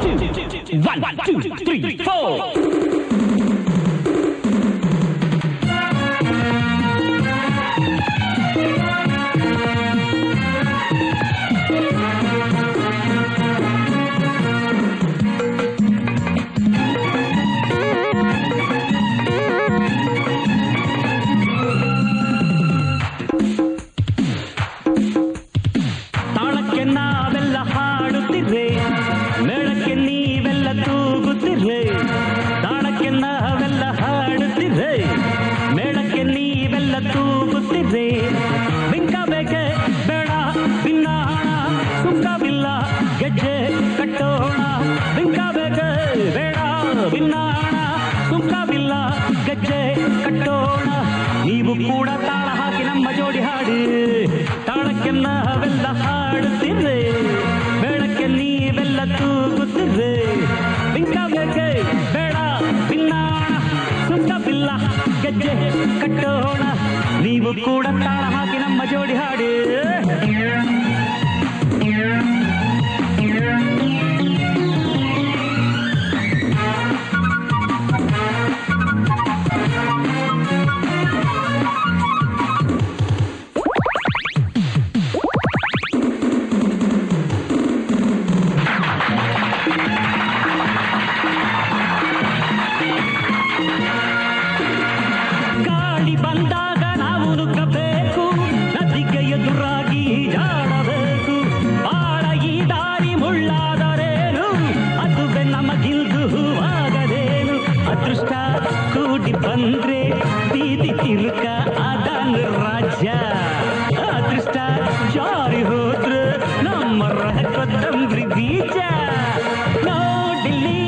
1, 2, 3, 4. ನೀವು ಕೂಡ ತಾಳ ಹಾಕಿ ನಮ್ಮ ಜೋಡಿ ಹಾಡಿ ತಾಳಕ್ಕೆ ನಾವೆಲ್ಲ ಹಾಡುತ್ತಿರ್ರೆ ಬೇಡಕ್ಕೆ ನೀವೆಲ್ಲ ತೂಗುತ್ತಿರ್ರೆ ಬಿಂಕ ಬೇಕೆ ಬೇಡ ಬಿನ್ನಾಣ ಸುಂಕ ಬಿಲ್ಲ ಗೆಜ್ಜೆ ಕಟ್ಟೋಣ ನೀವು ಕೂಡ ತಾಳ ಹಾಕಿ ನಮ್ಮ ಜೋಡಿ ಹಾಡಿ ಬಂದ್ರೆ ಬೀದಿ ತಿರುಕ ಅದನ್ನು ರಾಜ್ಯ ಅದೃಷ್ಟ ಜಾರಿ ಹೋದ್ರೆ ನಮ್ಮ ಕೊತ್ತಂಬರಿ ಬೀಜ ನೋಡಿಲ್ಲಿ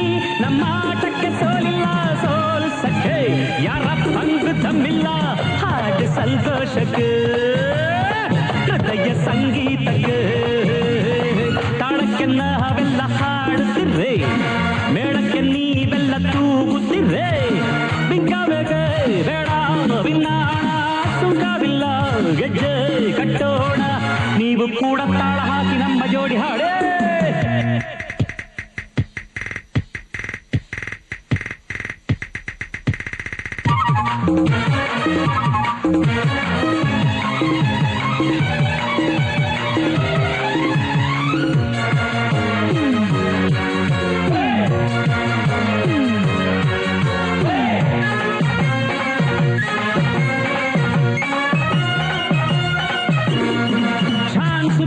ನಮ್ಮ ಆಟಕ್ಕೆ ಸೋಲಿಲ್ಲ ಸೋಲ್ಸಕ್ಕೆ ಯಾರ ಸಂಗ ತಮ್ಮಿಲ್ಲ ಹಾಗೆ ಸಂತೋಷಕ್ಕೆ ಹೃದಯ ಸಂಗೀತಕ್ಕೆ ತಾಳಕ್ಕೆ ನಾವೆಲ್ಲ ಹಾಡುತ್ತಿರ್ರೆ ಮೇಳಕ್ಕೆ ನೀವೆಲ್ಲ ತೂಗುತ್ತಿರ್ರೆ ಬಿಂಕಬೇಕೆ ಬೇಡ ಬಿನ್ನಾಣ ಸುಂಕವಿಲ್ಲ ಗೆಜ್ಜೆ ಕಟ್ಟೋಣ ನೀವು ಕೂಡ ತಾಳ ಹಾಕಿ ನಮ್ಮ ಜೋಡಿ ಹಾಡೇ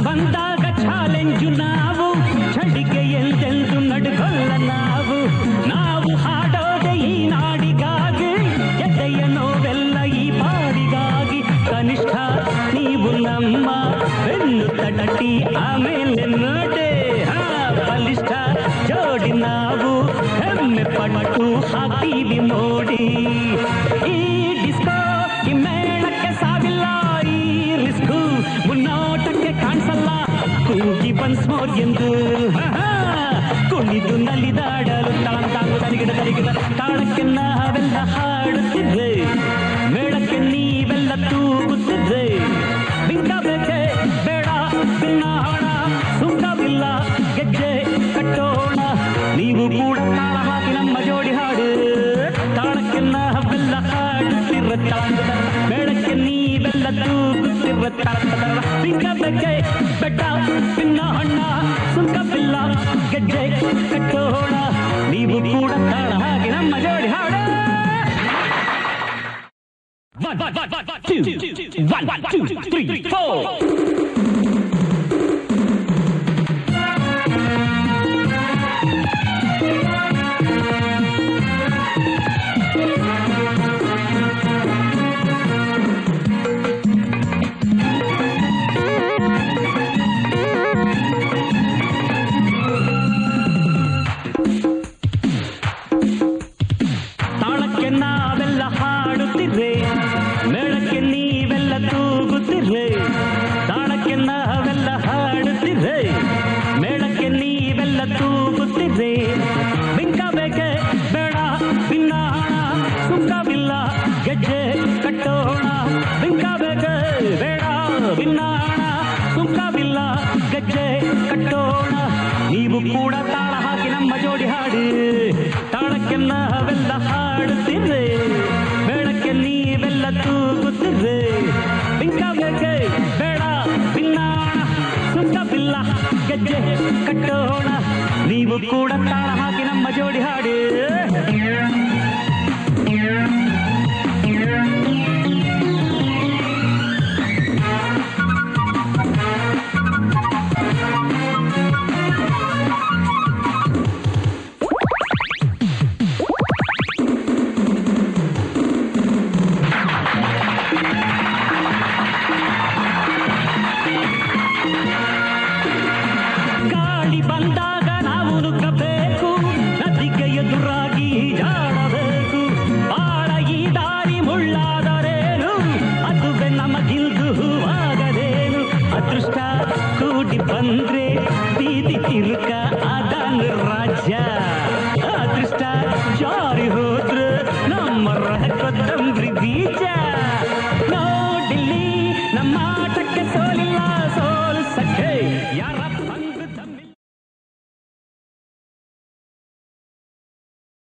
ಬಂದಾಗ ಚಾಲೆಂಜು ನಾವು ಚಳಿಗೆ ಎಂದೆಂದು ನಡುಗೊಲ್ಲ ನಾವು ಹಾಡೋದೆ ಈ ನಾಡಿಗಾಗಿ ಎದೆಯ ನೋವೆಲ್ಲ ಈ ಬಾಡಿಗಾಗಿ ಕನಿಷ್ಠ ನೀವು ನಮ್ಮ ಬೆನ್ನು ತಟ್ಟಿ ಆಮೇಲೆ ನೋಡೆ ಬಲಿಷ್ಠ ಜೋಡಿ ನಾವು ಹೆಮ್ಮೆ ಪಟ್ಟು ಹಾಕ್ತೀವಿ ನೋಡಿ ಈ ಡಿಸ್ಕೋ ಈ ಮೇಳಕ್ಕೆ ಸಾವಿಲ್ಲ ಈ ರಿಸ್ಕು ಮುನ್ನೋಟಕ್ಕೆ ಕಾಣಿಸಲ್ಲ ಕೂಗಿ ಬನ್ಸ್ಮೋರ್ ಎಂದು ಕುಣಿದು ನಲಿದಾಡಲು ತಲಿಗಿಡ ತಾಳಕ್ಕೆ ನಾವೆಲ್ಲ ಹಾಡುತ್ತಿದ್ದೆ ಮೇಳಕ್ಕೆ ನೀವೆಲ್ಲ ತೂಗುತ್ತಿದ್ದೆ ಬಿಂಕ ಬೇಕೆ ಬೇಡ ಬಿನ್ನಾಣ ಸುಂಕವಿಲ್ಲ ಗೆಜ್ಜೆ ಕಟ್ಟೋಣ ನೀವು ಕೂಡ ತಾಳ ಹಾಕಿ ನಮ್ಮ ಜೋಡಿ ಹಾಡು ತಾಳಕ್ಕೆ ನಾವೆಲ್ಲ ಹಾಡುತ್ತಿರ್ರ ಮೇಳಕ್ಕೆ ನೀವೆಲ್ಲ ತೂಗುತ್ತಿರ್ರ ಬಿಂಕ ಬೇಕೆ ಬೆಟ್ಟ ಬಿನ್ನ ಹಣ್ಣ ಸುಂಕವಿಲ್ಲ ಗೆಜ್ಜೆ ಕಟ್ಟೋಣ ನೀವು ಕೂಡ ತಾಳ ಹಾಕಿ ನಮ್ಮ ಜೋಡಿ ಹಾಡು 1, 2, 3, 4. ತಾಳಕ್ಕೆ ನಾವೆಲ್ಲ ಹಾಡುತ್ತಿರ್ರೆ ಮೇಳಕ್ಕೆ ನೀವೆಲ್ಲ ತೂಗುತ್ತಿರ್ರೆ ತಾಳಕ್ಕೆ ನಾವೆಲ್ಲ ಹಾಡುತ್ತಿರ್ರೆ ಮೇಳಕ್ಕೆ ನೀವೆಲ್ಲ ತೂಗುತ್ತಿರ್ರೆ ಬಿಂಕ ಬೇಕೆ ಬೇಡ ಬಿನ್ನಾಣ ಸುಂಕವಿಲ್ಲ ಗೆಜ್ಜೆ ಕಟ್ಟೋಣ ಬಿಂಕ ಬೇಕೆ ಬೇಡ ಬಿನ್ನಾಣ ಸುಂಕವಿಲ್ಲ ಗೆಜ್ಜೆ ಕಟ್ಟೋಣ ನೀವು ಕೂಡ ತಾಳ ಹಾಕಿ ನಮ್ಮ ಜೋಡಿ ಹಾಡು ತಾಳಕ್ಕೆ ನಾವೆಲ್ಲ ಹಾಡುತ್ತಿರ್ರೆ ಮೇಳಕ್ಕೆ ನೀವೆಲ್ಲ ತೂಗುತ್ತಿರ್ರೆ ಬಿಂಕ ಬೇಕೆ ಬೇಡ ಬಿನ್ನಾಣ ಸುತ್ತ ಬಿಲ್ಲ ಗೆಜ್ಜೆ ಕಟ್ಟೋಣ ನೀವು ಕೂಡ ತಾಳ ಹಾಕಿ ನಮ್ಮ ಜೋಡಿ ಹಾಡು